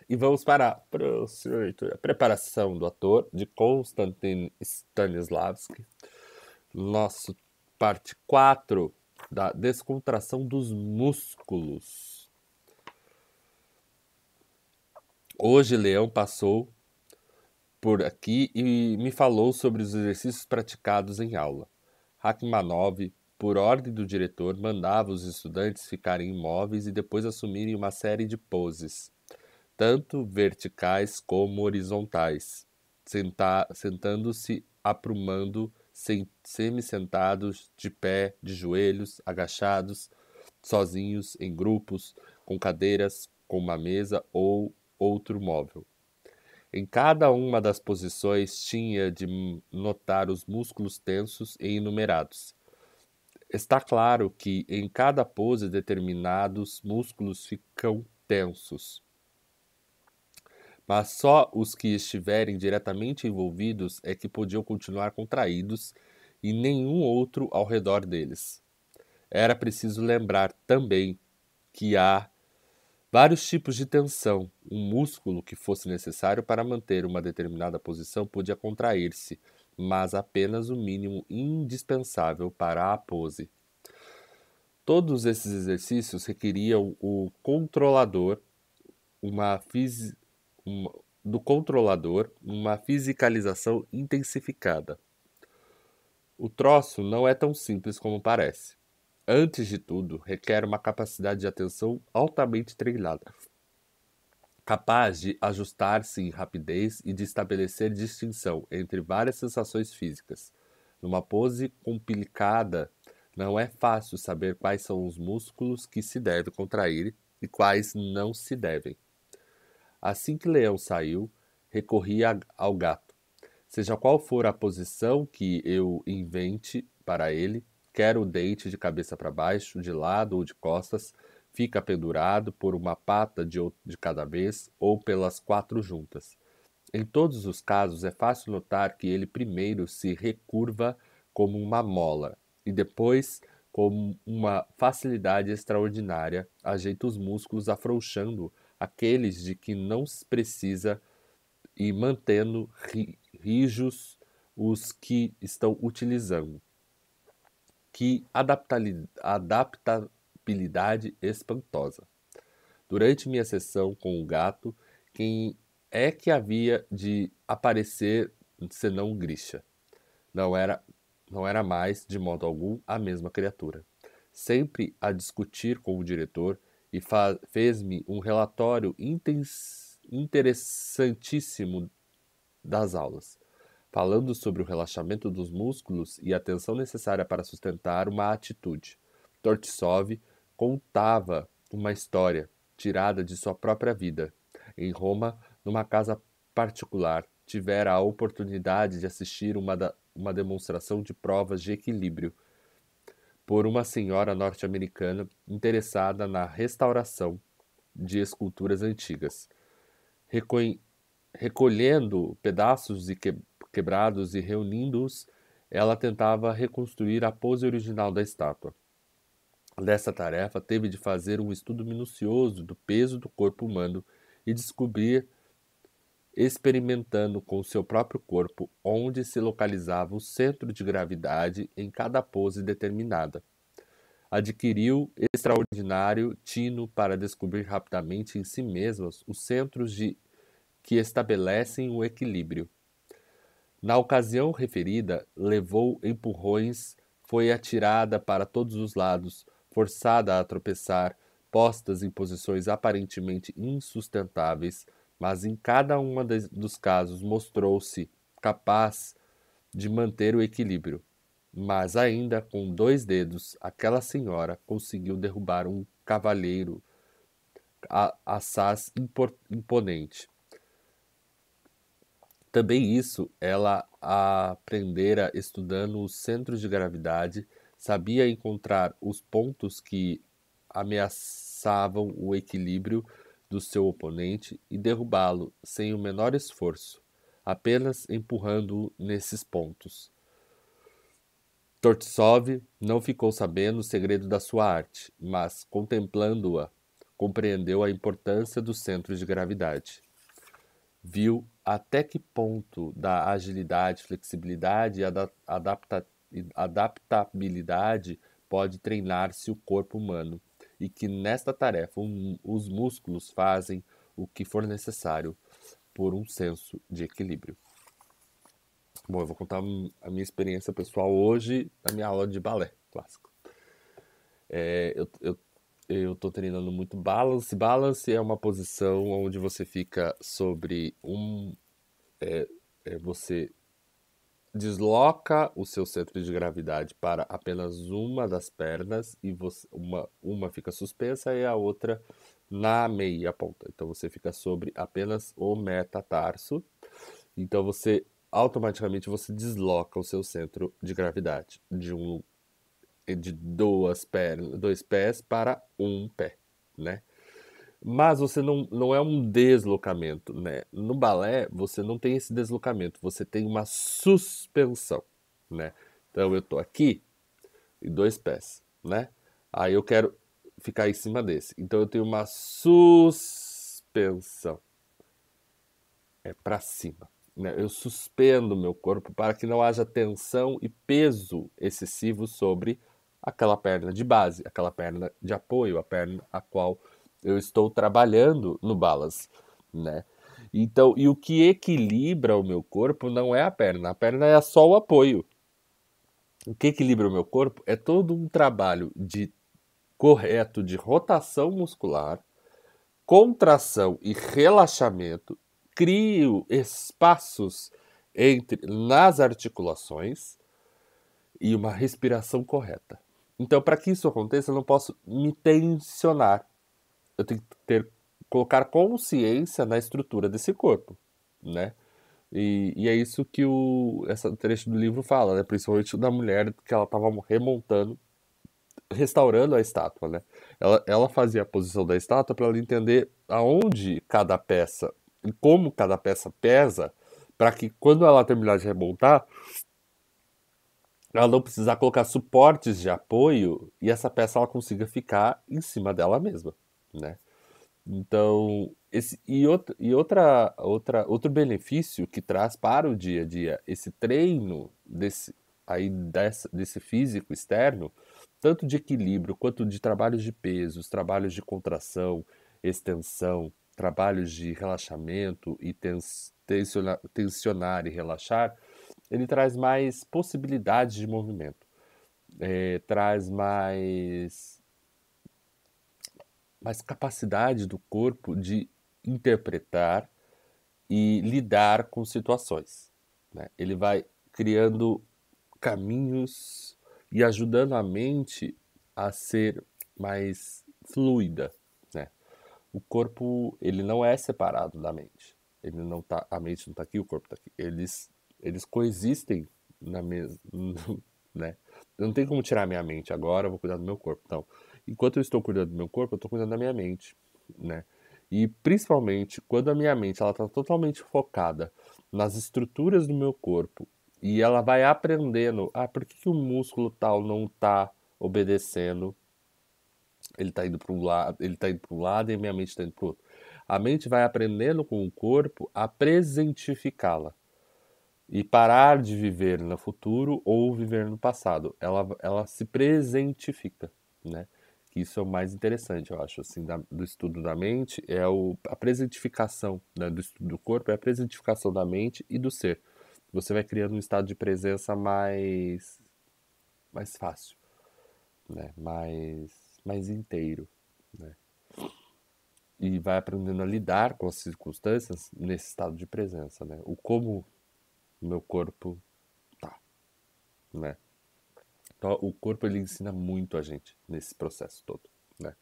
E vamos para a próxima leitura. Preparação do ator, de Konstantin Stanislavski. Nosso parte 4 da descontração dos músculos. Hoje Leão passou por aqui e me falou sobre os exercícios praticados em aula. Rachmaninoff, por ordem do diretor, mandava os estudantes ficarem imóveis e depois assumirem uma série de poses, tanto verticais como horizontais, sentando-se, aprumando, semi-sentados, de pé, de joelhos, agachados, sozinhos, em grupos, com cadeiras, com uma mesa ou outro móvel. Em cada uma das posições tinha de notar os músculos tensos e enumerados. Está claro que em cada pose determinados músculos ficam tensos, mas só os que estiverem diretamente envolvidos é que podiam continuar contraídos e nenhum outro ao redor deles. Era preciso lembrar também que há vários tipos de tensão. Um músculo que fosse necessário para manter uma determinada posição podia contrair-se, mas apenas o mínimo indispensável para a pose. Todos esses exercícios requeriam o controlador, uma fisi- uma- do controlador, uma fisicalização intensificada. O troço não é tão simples como parece. Antes de tudo, requer uma capacidade de atenção altamente treinada, capaz de ajustar-se em rapidez e de estabelecer distinção entre várias sensações físicas. Numa pose complicada, não é fácil saber quais são os músculos que se devem contrair e quais não se devem. Assim que Leão saiu, recorri ao gato. Seja qual for a posição que eu invente para ele, quer o deite de cabeça para baixo, de lado ou de costas, fica pendurado por uma pata de cada vez ou pelas 4 juntas. Em todos os casos, é fácil notar que ele primeiro se recurva como uma mola e depois, com uma facilidade extraordinária, ajeita os músculos afrouxando aqueles de que não se precisa e mantendo rijos os que estão utilizando. Que adaptabilidade espantosa! Durante minha sessão com o gato, quem é que havia de aparecer senão Grisha? Não era, não era mais, de modo algum, a mesma criatura. Sempre a discutir com o diretor e fez-me um relatório interessantíssimo das aulas, falando sobre o relaxamento dos músculos e a atenção necessária para sustentar uma atitude. Tortisov contava uma história tirada de sua própria vida. Em Roma, numa casa particular, tivera a oportunidade de assistir uma demonstração de provas de equilíbrio por uma senhora norte-americana interessada na restauração de esculturas antigas. Recolhendo pedaços quebrados e reunindo-os, ela tentava reconstruir a pose original da estátua. Dessa tarefa, teve de fazer um estudo minucioso do peso do corpo humano e descobrir, experimentando com seu próprio corpo, onde se localizava o centro de gravidade em cada pose determinada. Adquiriu extraordinário tino para descobrir rapidamente em si mesmas os centros que estabelecem o equilíbrio. Na ocasião referida, levou empurrões, foi atirada para todos os lados, forçada a tropeçar, postas em posições aparentemente insustentáveis, mas em cada um dos casos mostrou-se capaz de manter o equilíbrio. Mas ainda com 2 dedos, aquela senhora conseguiu derrubar um cavalheiro assaz imponente. Também isso ela aprendera estudando os centros de gravidade, sabia encontrar os pontos que ameaçavam o equilíbrio do seu oponente e derrubá-lo sem o menor esforço, apenas empurrando-o nesses pontos. Tortsov não ficou sabendo o segredo da sua arte, mas, contemplando-a compreendeu a importância dos centros de gravidade. Viu até que ponto da agilidade, flexibilidade e adaptabilidade pode treinar-se o corpo humano, e que nesta tarefa os músculos fazem o que for necessário por um senso de equilíbrio. Bom, eu vou contar a minha experiência pessoal hoje na minha aula de balé clássico. Eu tô treinando muito balance. Balance é uma posição onde você fica sobre você desloca o seu centro de gravidade para apenas uma das pernas e uma fica suspensa e a outra na meia ponta. Então você fica sobre apenas o metatarso. Então você automaticamente você desloca o seu centro de gravidade de dois pés para um pé, né? Mas você não é um deslocamento, né? No balé, você não tem esse deslocamento, você tem uma suspensão, né? Então eu tô aqui e dois pés, né? Aí eu quero ficar em cima desse. Então eu tenho uma suspensão. É para cima, né? Eu suspendo o meu corpo para que não haja tensão e peso excessivo sobre aquela perna de base, aquela perna de apoio, a perna a qual eu estou trabalhando no balance, né? Então, e o que equilibra o meu corpo não é a perna é só o apoio. O que equilibra o meu corpo é todo um trabalho correto de rotação muscular, contração e relaxamento, crio espaços nas articulações e uma respiração correta. Então, para que isso aconteça, eu não posso me tensionar. Eu tenho que colocar consciência na estrutura desse corpo, né? E é isso que esse trecho do livro fala, né? Principalmente da mulher que ela estava remontando, restaurando a estátua, né? Ela fazia a posição da estátua para ela entender aonde cada peça e como cada peça pesa, para que quando ela terminar de remontar, ela não precisar colocar suportes de apoio e essa peça ela consiga ficar em cima dela mesma, né? Então, outro benefício que traz para o dia a dia esse treino desse físico externo, tanto de equilíbrio quanto de trabalhos de pesos, trabalhos de contração, extensão, trabalhos de relaxamento e tensionar e relaxar, ele traz mais possibilidades de movimento, traz mais capacidade do corpo de interpretar e lidar com situações, né? Ele vai criando caminhos e ajudando a mente a ser mais fluida, né? O corpo, ele não é separado da mente. Ele não tá, a mente não está aqui, o corpo está aqui. Eles coexistem na mesma, né? Eu não tenho como tirar minha mente agora, eu vou cuidar do meu corpo. Então, enquanto eu estou cuidando do meu corpo, eu estou cuidando da minha mente, né? E principalmente quando a minha mente ela está totalmente focada nas estruturas do meu corpo e ela vai aprendendo, por que o músculo tal não está obedecendo? Ele está indo para um lado, ele está indo para um lado e a minha mente está indo para o outro. A mente vai aprendendo com o corpo a presentificá-la e parar de viver no futuro ou viver no passado. Ela se presentifica, né? Isso é o mais interessante, eu acho, assim, do estudo da mente, a presentificação, né, do estudo do corpo, é a presentificação da mente e do ser. Você vai criando um estado de presença mais fácil, né? Mais inteiro, né? E vai aprendendo a lidar com as circunstâncias nesse estado de presença, né? O como o meu corpo tá, né? Então, o corpo ele ensina muito a gente nesse processo todo, né?